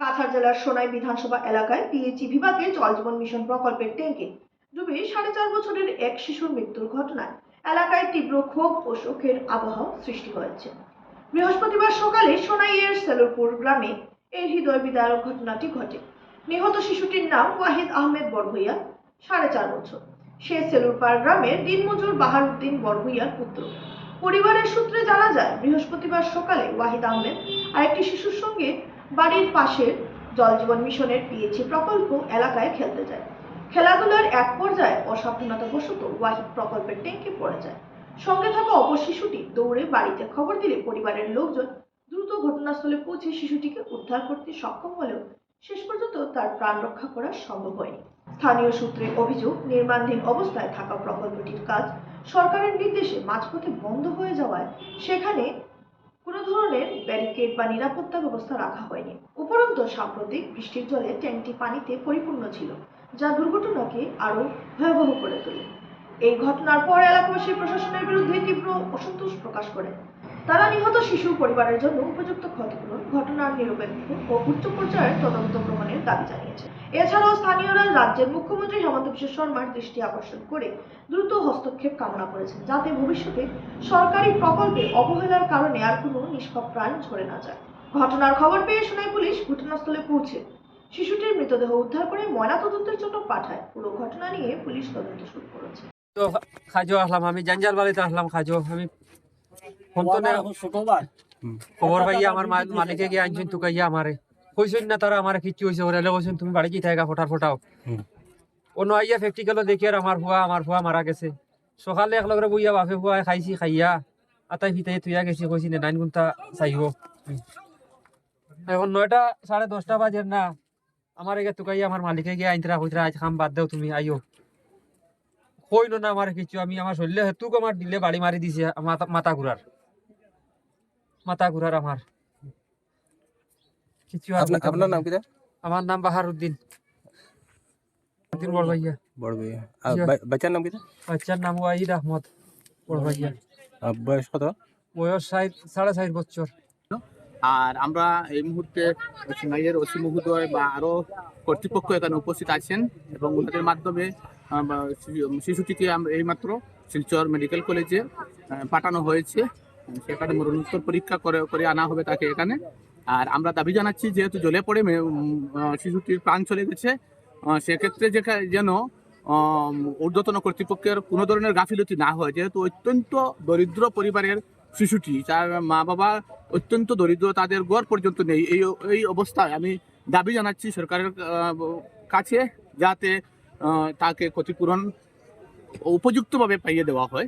কাছাড় জেলার সোনাই বিধানসভা এলাকায় পিএইচই বিভাগে জল জীবন মিশন প্রকল্পের ট্যাঙ্কে ডুবে 4.5 বছরের এক শিশুর মৃত্যুর ঘটনায় এলাকায় তীব্র ক্ষোভ ও শোকের আবহাওয়া সৃষ্টি হয়েছে। বৃহস্পতিবার সকালে সোনাইয়ের সেলুরপুর গ্রামে এই হৃদয় বিদারক ঘটনাটি ঘটে। নিহত শিশুটির নাম ওয়াহিদ আহমেদ বড়ভূইয়া, 4.5 বছর। সে সেলুরপাড় গ্রামের দিনমজুর বাহারউদ্দিন বড়ভূইয়ার পুত্র। পরিবারের সূত্রে জানা যায়, বৃহস্পতিবার সকালে ওয়াহিদ আহমেদ আরেকটি শিশুর সঙ্গে বাড়ির পাশের জল জীবন মিশনের পিএইচই প্রকল্প এলাকায় খেলতে যায়। খেলাধুলার এক পর্যায়ে অসাবধানতাবশত ওয়াহিদ প্রকল্পের ট্যাঙ্কে পড়ে যায়। সঙ্গে থাকা অপর শিশুটি দৌড়ে বাড়িতে খবর দিলে পরিবারের লোকজন দ্রুত ঘটনাস্থলে পৌঁছে শিশুটিকে উদ্ধার করতে সক্ষম হলেও শেষ পর্যন্ত তার প্রাণ রক্ষা করা সম্ভব হয়নি। স্থানীয় সূত্রে অভিযোগ, নির্মাণাধীন অবস্থায় থাকা প্রকল্পটির কাজ সরকারের নির্দেশে মাঝপথে বন্ধ হয়ে যাওয়ায় সেখানে কোনো ধরনের ব্যারিকেড বা নিরাপত্তা ব্যবস্থা রাখা হয়নি। উপরন্তু সাম্প্রতিক বৃষ্টির জলে ট্যাঙ্কটি পানিতে পরিপূর্ণ ছিল, যা দুর্ঘটনাকে আরো ভয়াবহ করে তোলে। এই ঘটনার পর এলাকাবাসী প্রশাসনের বিরুদ্ধে তীব্র অসন্তোষ প্রকাশ করে। তারা নিহত শিশুর পরিবারের জন্য উপযুক্ত ক্ষতিপূরণ, ঘটনার নিরপেক্ষ ও উচ্চ পর্যায়ের তদন্ত গ্রহণের দাবি জানিয়েছে। এছাড়াও স্থানীয়রা রাজ্যের মুখ্যমন্ত্রী হেমন্ত বিশ্ব শর্মার দৃষ্টি আকর্ষণ করে দ্রুত হস্তক্ষেপ কামনা করেছেন, যাতে ভবিষ্যতে সরকারি প্রকল্পে অবহেলার কারণে আর কোনো নিষ্পাপ প্রাণ ঝরে না যায়। ঘটনার খবর পেয়ে সোনাই পুলিশ ঘটনাস্থলে পৌঁছে শিশুটির মৃতদেহ উদ্ধার করে ময়নাতদন্তের জন্য পাঠায়। পুরো ঘটনা নিয়ে পুলিশ তদন্ত শুরু করেছে। তো খাজো আসলাম, আমি জাঞ্জাল বাড়িতে আসলাম খাজো। আমি ফোন তো খবর পাইয়া আমার মালিকে গিয়ে আনছেন তুকাইয়া আমারে কইছেন না, তারা আমার কিচ্ছু হয়েছে ওরা কইছেন তুমি বাড়ি কি থাকা ফোটাও অন্য আইয়া প্র্যাকটিক্যালও দেখি আর আমার ফুয়া মারা গেছে। সকালে একলগে বইয়া বাপে ফুয়া খাইছি, খাইয়া আতাই ফিতাই তুইয়া গেছি, কইছি না নাইন ঘন্টা চাইব। এখন 9টা 10:30 বাজে না, আমার এগে তুকাইয়া আমার মালিকে গিয়ে আইনতরা কইতরা আজ খাম বাদ দেও, তুমি আইও কইল না আমার কিছু। আমি আমার শরীরে হেতুক আমার দিলে বাড়ি মারি দিছে, মাথা ঘুরার আমার কিছু। আপনার নাম কি? আমার নাম বাহারউদ্দিন বড়ভাইয়া। বাচ্চার নাম কি? বাচ্চার নাম ওয়াহিদ আহমদ বড়ভাইয়া। বয়স কত? বয়স 4.5 বছর। আর আমরা এই মুহূর্তে সোনাইয়ের ওসি মহোদয় বা আরো কর্তৃপক্ষ এখানে উপস্থিত আছেন এবং ওনাদের মাধ্যমে শিশুটিকে আমরা এইমাত্র শিলচর মেডিকেল কলেজে পাঠানো হয়েছে। সেখানে মরণোত্তর পরীক্ষা করে আনা হবে তাকে এখানে। আর আমরা দাবি জানাচ্ছি, যেহেতু জলে পড়ে শিশুটির প্রাণ চলে গেছে, সেক্ষেত্রে যেন ঊর্ধ্বতন কর্তৃপক্ষের কোনো ধরনের গাফিলতি না হয়। যেহেতু অত্যন্ত দরিদ্র পরিবারের শিশুটি, যার মা বাবা অত্যন্ত দরিদ্র, তাদের ঘর পর্যন্ত নেই। এই অবস্থায় আমি দাবি জানাচ্ছি সরকারের কাছে, যাতে তাকে ক্ষতিপূরণ উপযুক্তভাবে পাইয়ে দেওয়া হয়।